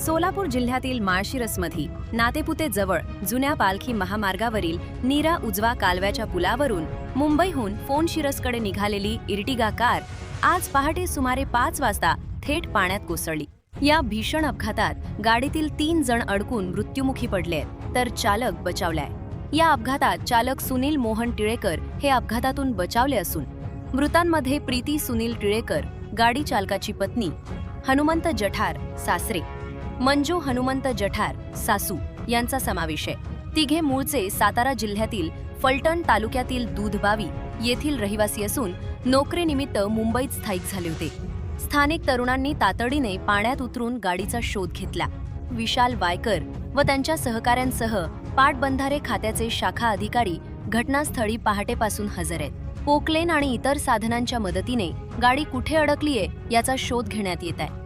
सोलापूर जिल्ह्यातील माळशिरसमध्ये नातेपुते जवळ जुन्या पालखी महामार्गावरील नीरा उजवा कालव्याच्या पुलावरून मुंबईहून फोनशिरसकडे निघालेली इर्टिगा कार आज पहाटे सुमारे 5 वाजता थेट पाण्यात कोसळली। या भीषण अपघातात गाडीतील 3 जण अडकून मृत्युमुखी पडले तर चालक बचावलाय। या अपघातात चालक सुनील मोहन टिळेकर हे अपघातातून बचावले असून मृतांमध्ये प्रीती सुनील टिळेकर गाडी चालकाची पत्नी, हनुमंत जठार सासरे, मंजू हनुमंत जठार सासू यांचा समावेश आहे। तिघे मूळचे सातारा जिल्ह्यातील फलटण तालुक्यातील दूधबावी येथील रहिवासी असून नोकरीनिमित्त मुंबईत स्थायिक झाले होते। स्थानिक तरुणांनी तातडीने पाण्यात उतरून गाडीचा शोध घेतला। विशाल वायकर व त्यांच्या सहकाऱ्यांसह पाटबंधारे खात्याचे शाखा अधिकारी घटनास्थळी पहाटेपासून हजर आहेत। पोकलेन आणि इतर साधनांच्या मदतीने गाडी कुठे अडकलीये याचा शोध घेण्यात येत आहे।